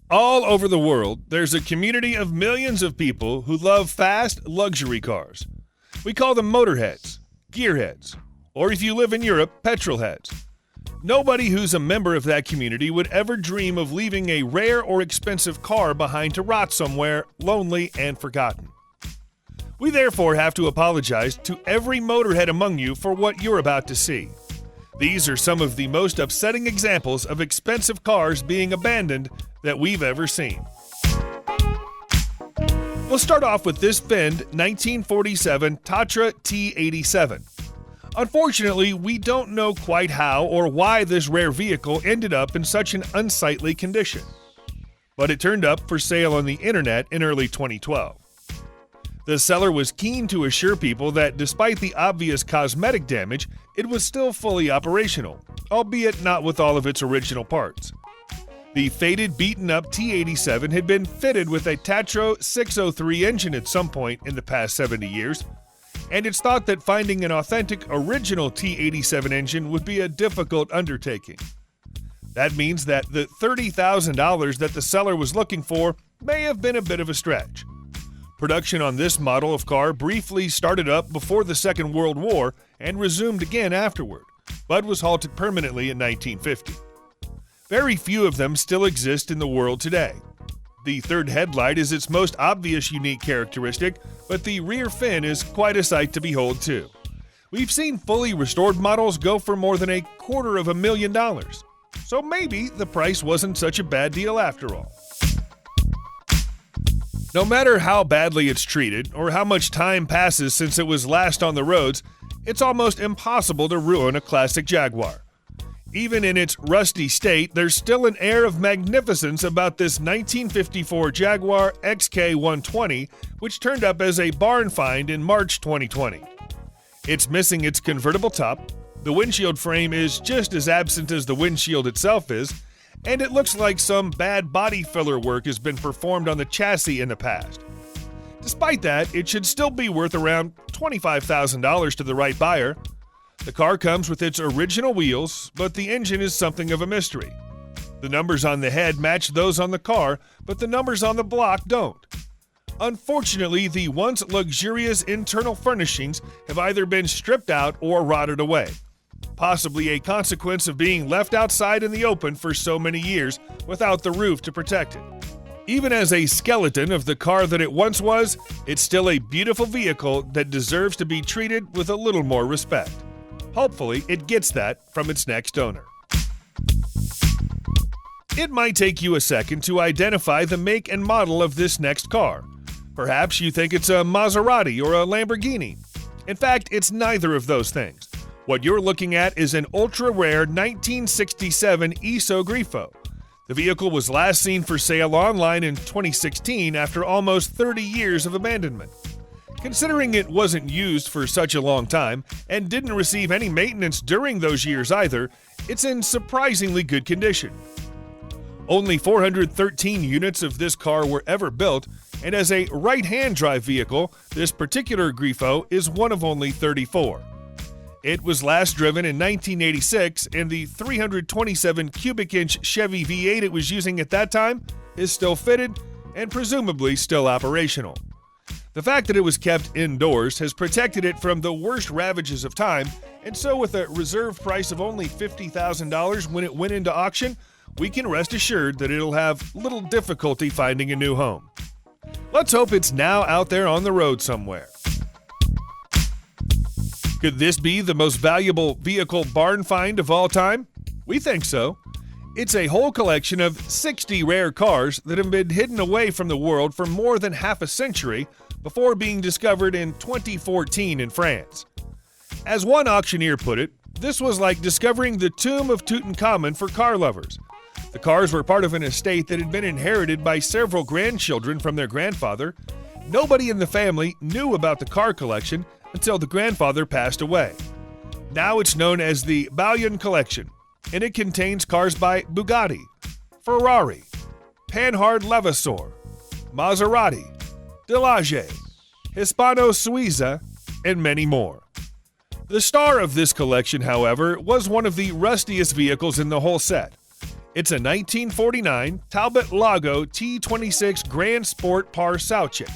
All over the world, there's a community of millions of people who love fast luxury cars. We call them motorheads, gearheads, or if you live in Europe, petrolheads. Nobody who's a member of that community would ever dream of leaving a rare or expensive car behind to rot somewhere, lonely and forgotten. We therefore have to apologize to every motorhead among you for what you're about to see. These are some of the most upsetting examples of expensive cars being abandoned that we've ever seen. We'll start off with this Fend 1947 Tatra T87. Unfortunately, we don't know quite how or why this rare vehicle ended up in such an unsightly condition. But it turned up for sale on the internet in early 2012. The seller was keen to assure people that despite the obvious cosmetic damage, it was still fully operational, albeit not with all of its original parts. The faded, beaten-up T87 had been fitted with a Tatra 603 engine at some point in the past 70 years, and it's thought that finding an authentic original T87 engine would be a difficult undertaking. That means that the $30,000 that the seller was looking for may have been a bit of a stretch. Production on this model of car briefly started up before the Second World War and resumed again afterward, but was halted permanently in 1950. Very few of them still exist in the world today. The third headlight is its most obvious unique characteristic, but the rear fin is quite a sight to behold too. We've seen fully restored models go for more than $250,000, so maybe the price wasn't such a bad deal after all. No matter how badly it's treated or how much time passes since it was last on the roads, it's almost impossible to ruin a classic Jaguar. Even in its rusty state, there's still an air of magnificence about this 1954 Jaguar XK120, which turned up as a barn find in March 2020. It's missing its convertible top, the windshield frame is just as absent as the windshield itself is, and it looks like some bad body filler work has been performed on the chassis in the past. Despite that, it should still be worth around $25,000 to the right buyer. The car comes with its original wheels, but the engine is something of a mystery. The numbers on the head match those on the car, but the numbers on the block don't. Unfortunately, the once luxurious internal furnishings have either been stripped out or rotted away. Possibly a consequence of being left outside in the open for so many years without the roof to protect it. Even as a skeleton of the car that it once was, it's still a beautiful vehicle that deserves to be treated with a little more respect. Hopefully, it gets that from its next owner. It might take you a second to identify the make and model of this next car. Perhaps you think it's a Maserati or a Lamborghini. In fact, it's neither of those things. What you're looking at is an ultra-rare 1967 ESO Grief OH. The vehicle was last seen for sale online in 2016 after almost 30 years of abandonment. Considering it wasn't used for such a long time and didn't receive any maintenance during those years either, it's in surprisingly good condition. Only 413 units of this car were ever built, and as a right-hand drive vehicle, this particular Grief OH is one of only 34. It was last driven in 1986, and the 327 cubic inch Chevy V8 it was using at that time is still fitted and presumably still operational. The fact that it was kept indoors has protected it from the worst ravages of time, and so with a reserve price of only $50,000 when it went into auction, we can rest assured that it'll have little difficulty finding a new home. Let's hope it's now out there on the road somewhere. Could this be the most valuable vehicle barn find of all time? We think so. It's a whole collection of 60 rare cars that have been hidden away from the world for more than half a century before being discovered in 2014 in France. As one auctioneer put it, this was like discovering the tomb of Tutankhamun for car lovers. The cars were part of an estate that had been inherited by several grandchildren from their grandfather. Nobody in the family knew about the car collection until the grandfather passed away. Now it's known as the Balian Collection, and it contains cars by Bugatti, Ferrari, Panhard Levasseur, Maserati, Delage, Hispano Suiza, and many more. The star of this collection, however, was one of the rustiest vehicles in the whole set. It's a 1949 Talbot Lago T26 Grand Sport Par Sauchic.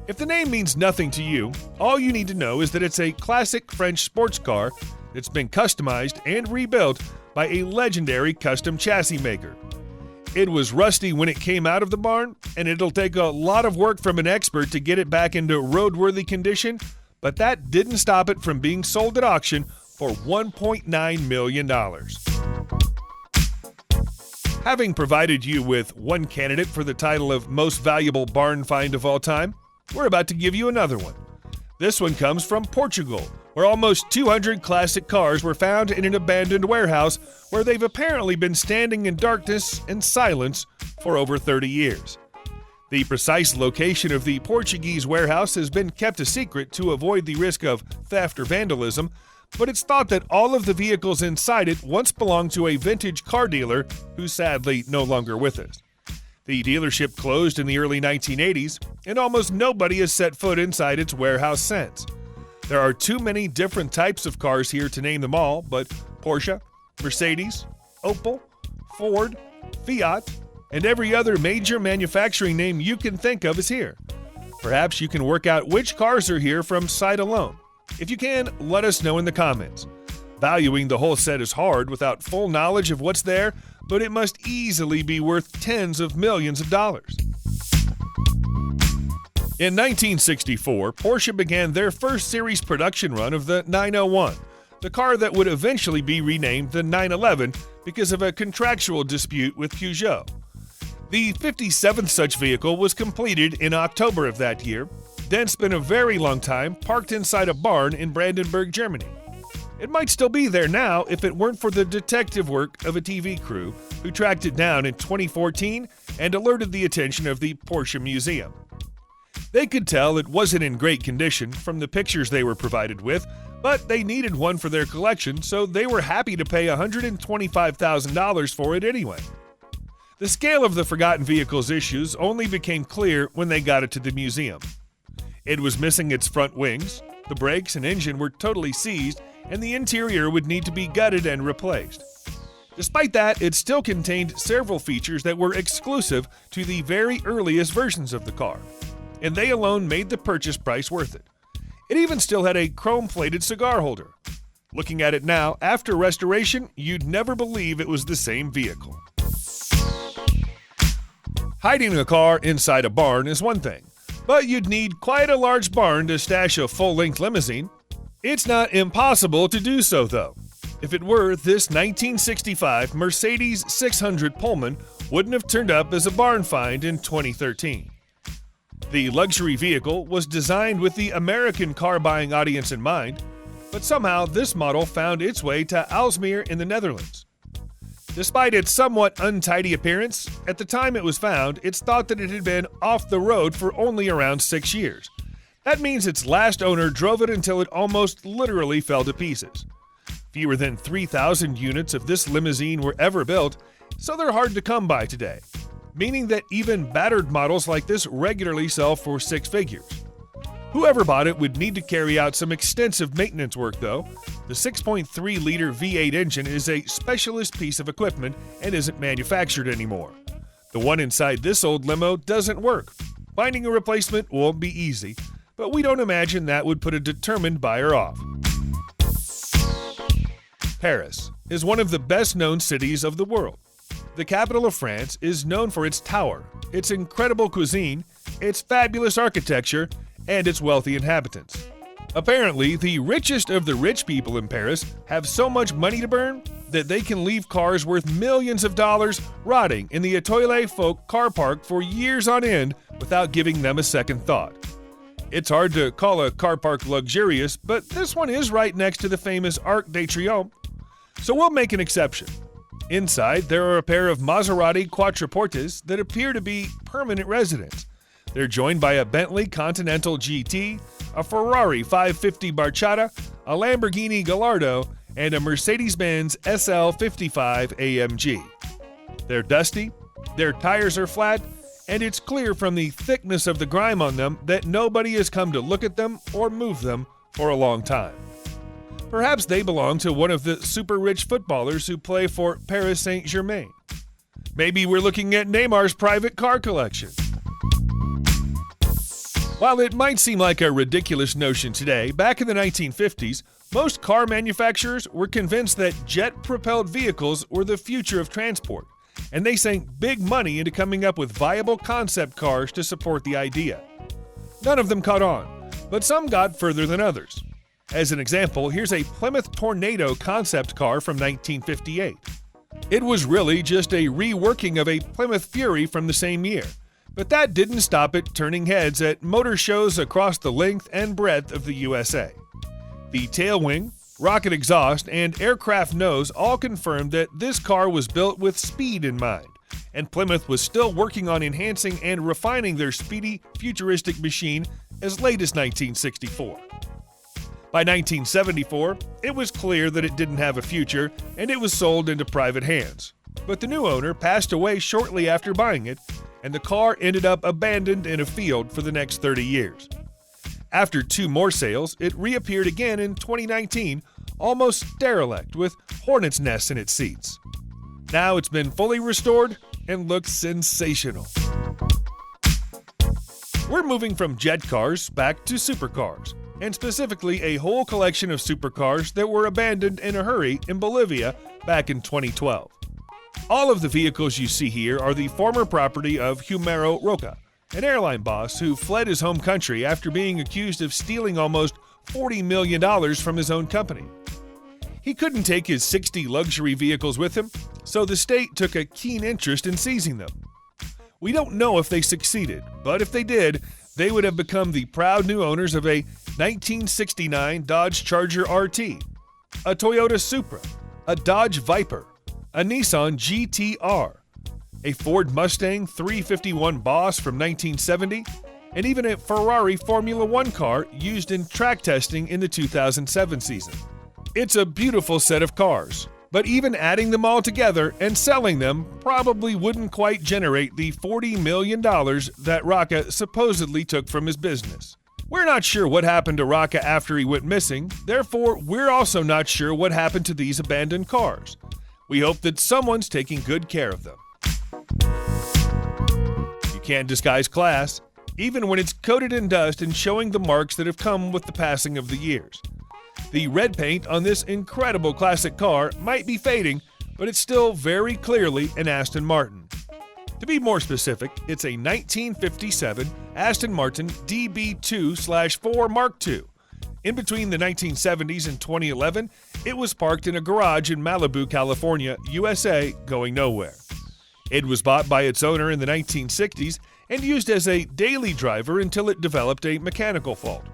If the name means nothing to you, all you need to know is that it's a classic French sports car that's been customized and rebuilt by a legendary custom chassis maker. It was rusty when it came out of the barn, and it'll take a lot of work from an expert to get it back into roadworthy condition, but that didn't stop it from being sold at auction for $1.9 million. Having provided you with one candidate for the title of Most Valuable Barn Find of all time, we're about to give you another one. This one comes from Portugal, where almost 200 classic cars were found in an abandoned warehouse where they've apparently been standing in darkness and silence for over 30 years. The precise location of the Portuguese warehouse has been kept a secret to avoid the risk of theft or vandalism, but it's thought that all of the vehicles inside it once belonged to a vintage car dealer who's sadly no longer with us. The dealership closed in the early 1980s, and almost nobody has set foot inside its warehouse since. There are too many different types of cars here to name them all, but Porsche, Mercedes, Opel, Ford, Fiat, and every other major manufacturing name you can think of is here. Perhaps you can work out which cars are here from sight alone. If you can, let us know in the comments. Valuing the whole set is hard without full knowledge of what's there, but it must easily be worth tens of millions of dollars. In 1964, Porsche began their first series production run of the 901, the car that would eventually be renamed the 911 because of a contractual dispute with Peugeot. The 57th such vehicle was completed in October of that year, then spent a very long time parked inside a barn in Brandenburg, Germany. It might still be there now if it weren't for the detective work of a TV crew who tracked it down in 2014 and alerted the attention of the Porsche Museum. They could tell it wasn't in great condition from the pictures they were provided with, but they needed one for their collection, so they were happy to pay $125,000 for it anyway. The scale of the forgotten vehicle's issues only became clear when they got it to the museum. It was missing its front wings, the brakes and engine were totally seized, and the interior would need to be gutted and replaced. Despite that, it still contained several features that were exclusive to the very earliest versions of the car, and they alone made the purchase price worth it. It even still had a chrome-plated cigar holder. Looking at it now, after restoration, you'd never believe it was the same vehicle. Hiding a car inside a barn is one thing, but you'd need quite a large barn to stash a full-length limousine. It's not impossible to do so, though. If it were, this 1965 Mercedes 600 Pullman wouldn't have turned up as a barn find in 2013. The luxury vehicle was designed with the American car-buying audience in mind, but somehow this model found its way to Aalsmeer in the Netherlands. Despite its somewhat untidy appearance, at the time it was found, it's thought that it had been off the road for only around 6 years. That means its last owner drove it until it almost literally fell to pieces. Fewer than 3,000 units of this limousine were ever built, so they're hard to come by today, meaning that even battered models like this regularly sell for 6 figures. Whoever bought it would need to carry out some extensive maintenance work, though. The 6.3-liter V8 engine is a specialist piece of equipment and isn't manufactured anymore. The one inside this old limo doesn't work. Finding a replacement won't be easy, but we don't imagine that would put a determined buyer off. Paris is one of the best-known cities of the world. The capital of France is known for its tower, its incredible cuisine, its fabulous architecture, and its wealthy inhabitants. Apparently, the richest of the rich people in Paris have so much money to burn that they can leave cars worth millions of dollars rotting in the Etoile Folk car park for years on end without giving them a second thought. It's hard to call a car park luxurious, but this one is right next to the famous Arc de Triomphe, so we'll make an exception. Inside, there are a pair of Maserati Quattroportes that appear to be permanent residents. They're joined by a Bentley Continental GT, a Ferrari 550 Barchetta, a Lamborghini Gallardo, and a Mercedes-Benz SL55 AMG. They're dusty, their tires are flat, and it's clear from the thickness of the grime on them that nobody has come to look at them or move them for a long time. Perhaps they belong to one of the super-rich footballers who play for Paris Saint-Germain. Maybe we're looking at Neymar's private car collection. While it might seem like a ridiculous notion today, back in the 1950s, most car manufacturers were convinced that jet-propelled vehicles were the future of transport, and they sank big money into coming up with viable concept cars to support the idea. None of them caught on, but some got further than others. As an example, here's a Plymouth Tornado concept car from 1958. It was really just a reworking of a Plymouth Fury from the same year, but that didn't stop it turning heads at motor shows across the length and breadth of the USA. The tailwing, rocket exhaust, and aircraft nose all confirmed that this car was built with speed in mind, and Plymouth was still working on enhancing and refining their speedy, futuristic machine as late as 1964. By 1974, it was clear that it didn't have a future, and it was sold into private hands. But the new owner passed away shortly after buying it, and the car ended up abandoned in a field for the next 30 years. After 2 more sales, it reappeared again in 2019, almost derelict with hornets' nests in its seats. Now it's been fully restored and looks sensational. We're moving from jet cars back to supercars, and specifically a whole collection of supercars that were abandoned in a hurry in Bolivia back in 2012. All of the vehicles you see here are the former property of Humero Roca, an airline boss who fled his home country after being accused of stealing almost $40 million from his own company. He couldn't take his 60 luxury vehicles with him, so the state took a keen interest in seizing them. We don't know if they succeeded, but if they did, they would have become the proud new owners of a 1969 Dodge Charger RT, a Toyota Supra, a Dodge Viper, a Nissan GT-R, a Ford Mustang 351 Boss from 1970, and even a Ferrari Formula One car used in track testing in the 2007 season. It's a beautiful set of cars, but even adding them all together and selling them probably wouldn't quite generate the $40 million that Roca supposedly took from his business. We're not sure what happened to Roca after he went missing, therefore we're also not sure what happened to these abandoned cars. We hope that someone's taking good care of them. You can't disguise class, even when it's coated in dust and showing the marks that have come with the passing of the years. The red paint on this incredible classic car might be fading, but it's still very clearly an Aston Martin. To be more specific, it's a 1957 Aston Martin DB2/4 Mark II. In between the 1970s and 2011, it was parked in a garage in Malibu, California, USA, going nowhere. It was bought by its owner in the 1960s and used as a daily driver until it developed a mechanical fault.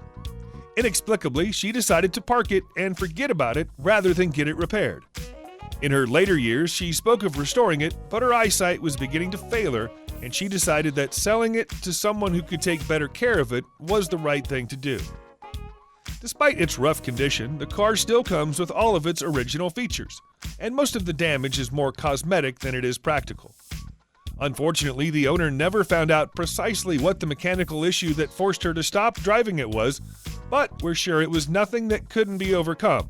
Inexplicably, she decided to park it and forget about it rather than get it repaired. In her later years, she spoke of restoring it, but her eyesight was beginning to fail her, and she decided that selling it to someone who could take better care of it was the right thing to do. Despite its rough condition, the car still comes with all of its original features, and most of the damage is more cosmetic than it is practical. Unfortunately, the owner never found out precisely what the mechanical issue that forced her to stop driving it was, but we're sure it was nothing that couldn't be overcome.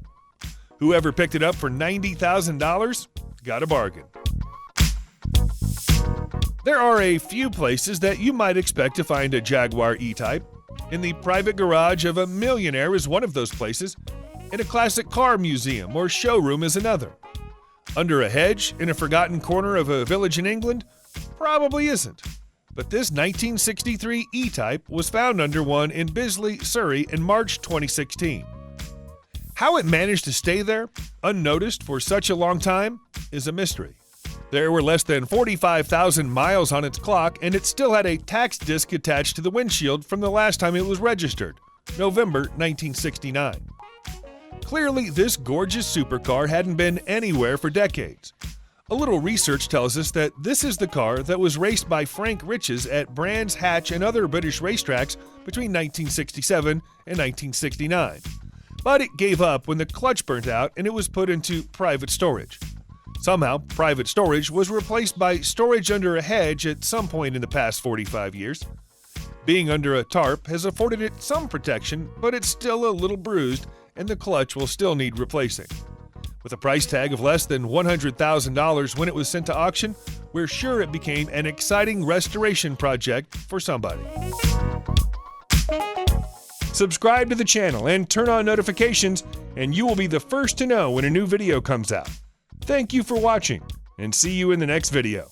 Whoever picked it up for $90,000 got a bargain. There are a few places that you might expect to find a Jaguar E-Type. In the private garage of a millionaire is one of those places, and a classic car museum or showroom is another. Under a hedge in a forgotten corner of a village in England? Probably isn't. But this 1963 E-Type was found under one in Bisley, Surrey in March 2016. How it managed to stay there, unnoticed for such a long time, is a mystery. There were less than 45,000 miles on its clock, and it still had a tax disc attached to the windshield from the last time it was registered, November 1969. Clearly, this gorgeous supercar hadn't been anywhere for decades. A little research tells us that this is the car that was raced by Frank Riches at Brands Hatch and other British racetracks between 1967 and 1969. But it gave up when the clutch burnt out and it was put into private storage. Somehow, private storage was replaced by storage under a hedge at some point in the past 45 years. Being under a tarp has afforded it some protection, but it's still a little bruised and the clutch will still need replacing. With a price tag of less than $100,000 when it was sent to auction, we're sure it became an exciting restoration project for somebody. Subscribe to the channel and turn on notifications, and you will be the first to know when a new video comes out. Thank you for watching, and see you in the next video.